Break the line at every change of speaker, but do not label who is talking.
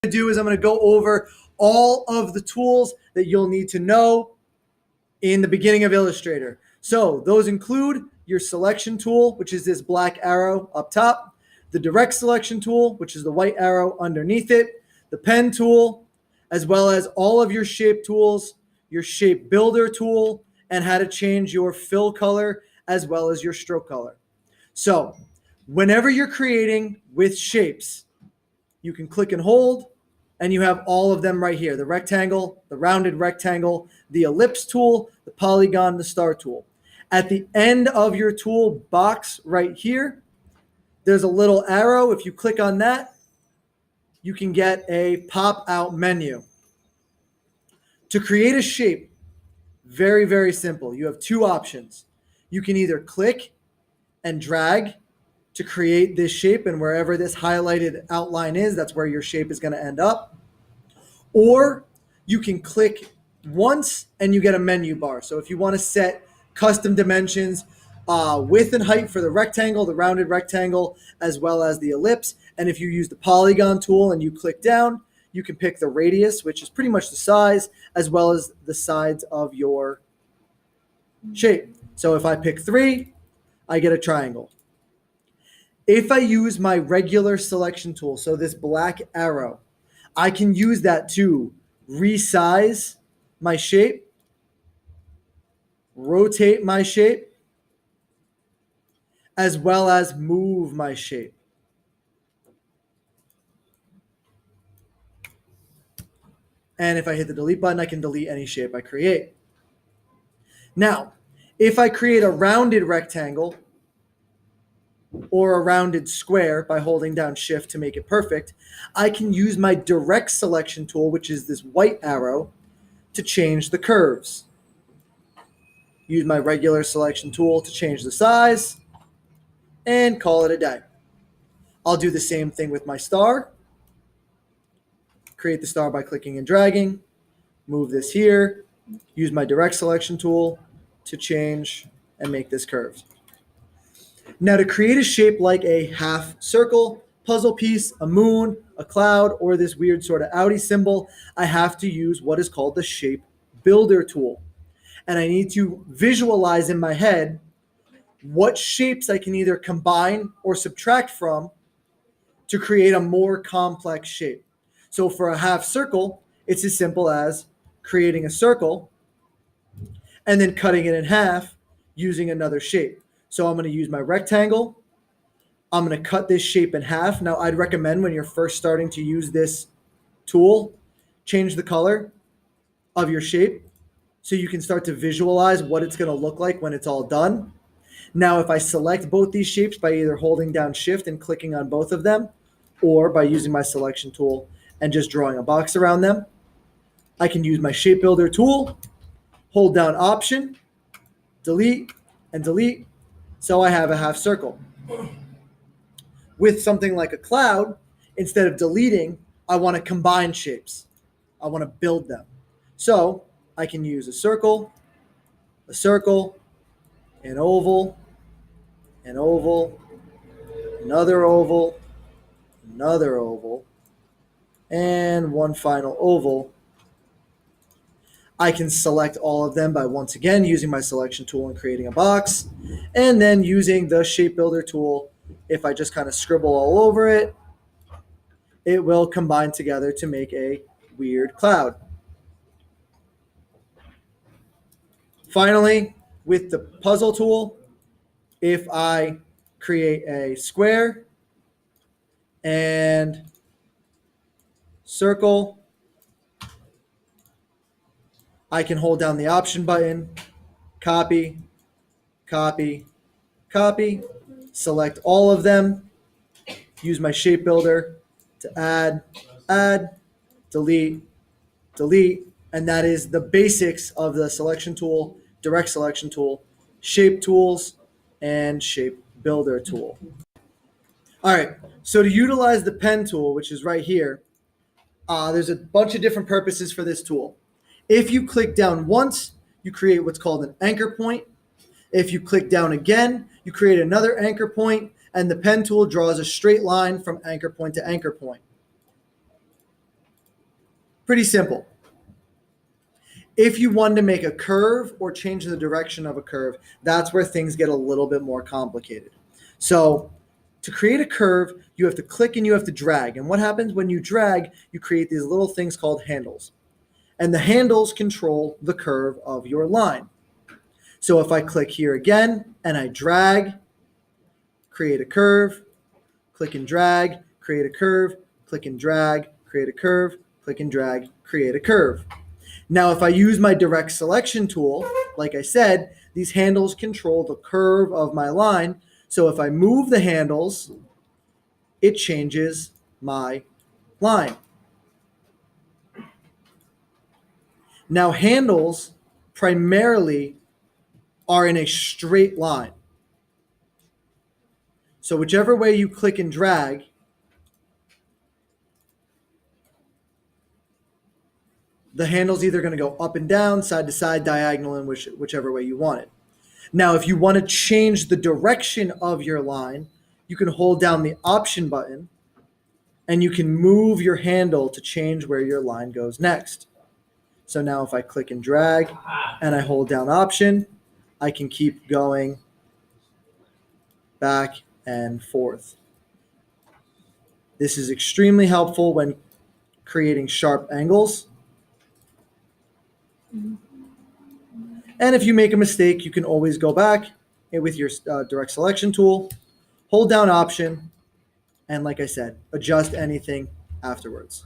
to do is I'm going to go over all of the tools that you'll need to know in the beginning of Illustrator. So those include your selection tool, which is this black arrow up top, the direct selection tool, which is the white arrow underneath it, the pen tool, as well as all of your shape tools, your shape builder tool, and how to change your fill color as well as your stroke color. So whenever you're creating with shapes, you can click and hold, and you have all of them right here: the rectangle, the rounded rectangle, the ellipse tool, the polygon, the star tool. At the end of your tool box right here, there's a little arrow. If you click on that, you can get a pop-out menu. To create a shape, very, very simple. You have two options. You can either click and drag to create this shape, and wherever this highlighted outline is, that's where your shape is going to end up. Or you can click once and you get a menu bar. So if you want to set custom dimensions, width and height for the rectangle, the rounded rectangle, as well as the ellipse, and if you use the polygon tool and you click down, you can pick the radius, which is pretty much the size, as well as the sides of your shape. So if I pick 3, I get a triangle. If I use my regular selection tool, so this black arrow, I can use that to resize my shape, rotate my shape, as well as move my shape. And if I hit the delete button, I can delete any shape I create. Now, if I create a rounded rectangle or a rounded square by holding down Shift to make it perfect, I can use my direct selection tool, which is this white arrow, to change the curves. Use my regular selection tool to change the size and call it a day. I'll do the same thing with my star. Create the star by clicking and dragging, move this here, use my direct selection tool to change and make this curved. Now, to create a shape like a half circle, puzzle piece, a moon, a cloud, or this weird sort of Audi symbol, I have to use what is called the shape builder tool. And I need to visualize in my head what shapes I can either combine or subtract from to create a more complex shape. So for a half circle, it's as simple as creating a circle and then cutting it in half using another shape. So I'm going to use my rectangle. I'm going to cut this shape in half. Now, I'd recommend when you're first starting to use this tool, change the color of your shape so you can start to visualize what it's going to look like when it's all done. Now, if I select both these shapes by either holding down Shift and clicking on both of them, or by using my selection tool and just drawing a box around them, I can use my shape builder tool, hold down Option, delete, and delete. So I have a half circle. With something like a cloud, instead of deleting, I want to combine shapes. I want to build them. So I can use a circle, an oval, another oval, another oval, and one final oval. I can select all of them by once again using my selection tool and creating a box, and then using the shape builder tool. If I just kind of scribble all over it, it will combine together to make a weird cloud. Finally, with the puzzle tool, if I create a square and circle, I can hold down the Option button, copy, copy, copy, select all of them, use my shape builder to add, delete, delete, and that is the basics of the selection tool, direct selection tool, shape tools, and shape builder tool. All right, so to utilize the pen tool, which is right here, there's a bunch of different purposes for this tool. If you click down once, you create what's called an anchor point. If you click down again, you create another anchor point, and the pen tool draws a straight line from anchor point to anchor point. Pretty simple. If you wanted to make a curve or change the direction of a curve, that's where things get a little bit more complicated. So to create a curve, you have to click and you have to drag. And what happens when you drag, you create these little things called handles. And the handles control the curve of your line. So if I click here again and I drag, create a curve, click and drag, create a curve, click and drag, create a curve, click and drag, create a curve. Now, if I use my direct selection tool, like I said, these handles control the curve of my line. So if I move the handles, it changes my line. Now, handles primarily are in a straight line. So whichever way you click and drag, the handle's either going to go up and down, side to side, diagonal, and whichever way you want it. Now, if you want to change the direction of your line, you can hold down the Option button and you can move your handle to change where your line goes next. So now if I click and drag and I hold down Option, I can keep going back and forth. This is extremely helpful when creating sharp angles. And if you make a mistake, you can always go back with your direct selection tool, hold down Option, and like I said, adjust anything afterwards.